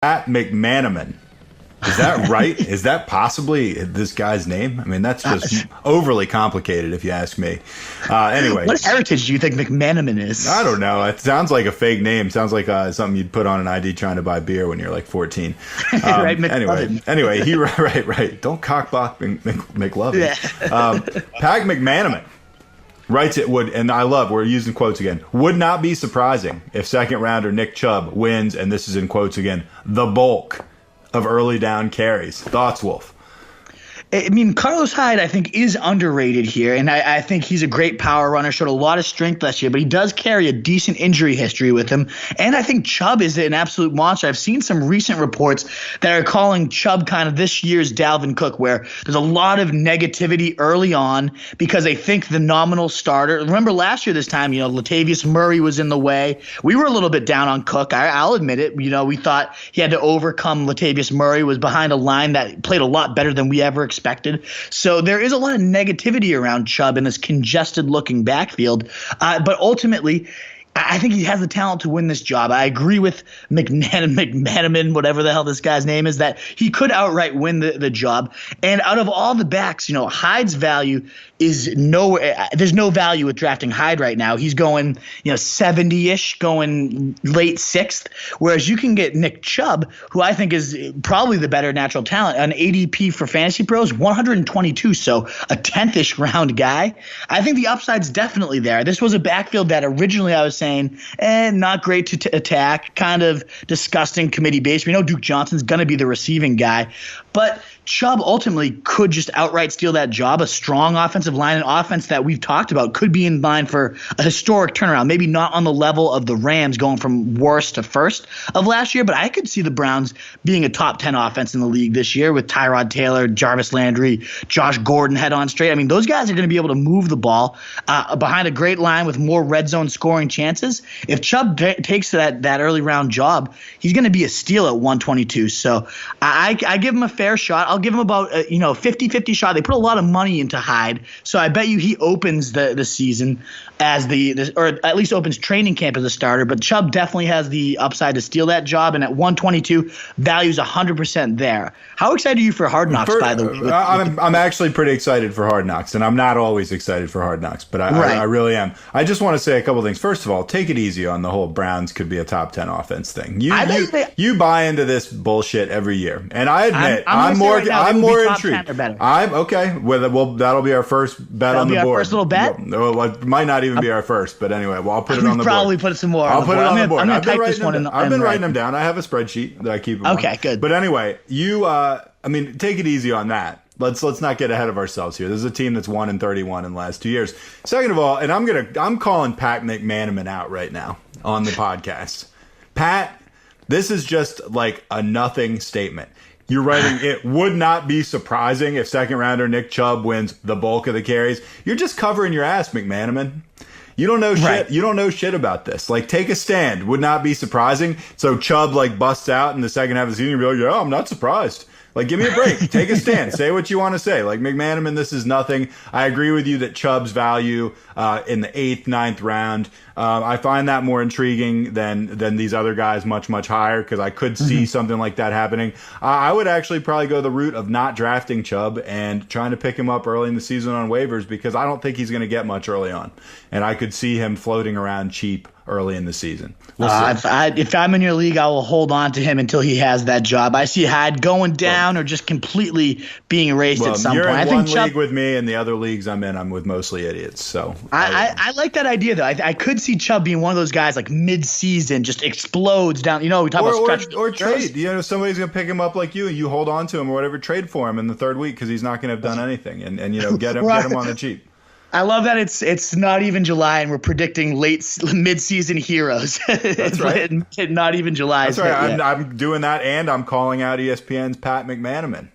Pat McManamon. Is that right? Is that possibly this guy's name? I mean, that's just overly complicated if you ask me. Anyway. What heritage do you think McManamon is? I don't know. It sounds like a fake name. Sounds like something you'd put on an ID trying to buy beer when you're like 14. Right, anyway, right. Don't cockblock McLovin. Yeah. Pat McManamon writes it would, and we're using quotes again, would not be surprising if second rounder Nick Chubb wins, and this is in quotes again, the bulk of early down carries. Thoughts, Wolf? I mean, Carlos Hyde, I think, is underrated here, and I think he's a great power runner, showed a lot of strength last year, but he does carry a decent injury history with him, and I think Chubb is an absolute monster. I've seen some recent reports that are calling Chubb kind of this year's Dalvin Cook, where there's a lot of negativity early on because they think the nominal starter – remember last year this time, Latavius Murray was in the way. We were a little bit down on Cook. I'll admit it. We thought he had to overcome Latavius Murray, was behind a line that played a lot better than we ever expected. So there is a lot of negativity around Chubb in this congested-looking backfield. But ultimately, I think he has the talent to win this job. I agree with McManamon, whatever the hell this guy's name is, that he could outright win the job. And out of all the backs, Hyde's value is nowhere. There's no value with drafting Hyde right now. He's going, 70-ish, going late sixth, whereas you can get Nick Chubb, who I think is probably the better natural talent, an ADP for Fantasy Pros, 122, so a 10th-ish round guy. I think the upside's definitely there. This was a backfield that originally I was saying, not great to attack, kind of disgusting committee base. We know Duke Johnson's going to be the receiving guy, but Chubb ultimately could just outright steal that job. A strong offensive line and offense that we've talked about could be in line for a historic turnaround. Maybe not on the level of the Rams going from worst to first of last year, but I could see the Browns being a top 10 offense in the league this year with Tyrod Taylor, Jarvis Landry, Josh Gordon head on straight. I mean, those guys are going to be able to move the ball behind a great line with more red zone scoring chances. If Chubb takes that early round job, he's going to be a steal at 122. So I give him a fair shot. I'll give him about 50-50 shot. They put a lot of money into Hyde, so I bet you he opens the season as or at least opens training camp as a starter. But Chubb definitely has the upside to steal that job, and at 122, value's 100% there. How excited are you for Hard Knocks, by the way? I'm actually pretty excited for Hard Knocks, and I'm not always excited for Hard Knocks, but I really am. I just want to say a couple things. First of all, take it easy on the whole Browns could be a top 10 offense thing. You buy into this bullshit every year, and I admit I'm more intrigued. I'm okay. Well, that'll be our first bet on the board. That'll be our first little bet? Well, it might not even be our first, but anyway, I'll put it on the board. Probably put some more. I'll put it on the board. I'm going to type this one in. I've been writing them down. I have a spreadsheet that I keep them on. Okay, good. But anyway, take it easy on that. Let's not get ahead of ourselves here. This is a team that's 1-31 in the last 2 years. Second of all, and I'm calling Pat McManamon out right now on the podcast. Pat, this is just like a nothing statement. You're writing, it would not be surprising if second rounder Nick Chubb wins the bulk of the carries. You're just covering your ass, McManamon. You don't know shit. Right. You don't know shit about this. Like, take a stand. Would not be surprising. So Chubb busts out in the second half of the season. You'll be like, yeah, I'm not surprised. Like, give me a break. Take a stand. Say what you want to say. Like, McManamon, this is nothing. I agree with you that Chubb's value in the 8th, 9th round, I find that more intriguing than these other guys much, much higher, because I could see something like that happening. I would actually probably go the route of not drafting Chubb and trying to pick him up early in the season on waivers, because I don't think he's going to get much early on. And I could see him floating around cheap early in the season. If I'm in your league, I will hold on to him until he has that job. I see Hyde going down or just completely being erased at some point. You're I in think one Chubb, league with me, and the other leagues I'm in, I'm with mostly idiots. So I like that idea, though. I could see Chubb being one of those guys like mid-season just explodes down. We talk about stretch. Or trade. Somebody's going to pick him up like you, and you hold on to him or whatever, trade for him in the third week because he's not going to have done anything, and get him on the cheap. I love that it's not even July and we're predicting mid-season heroes. That's right. Not even July. That's right. I'm doing that, and I'm calling out ESPN's Pat McManamon.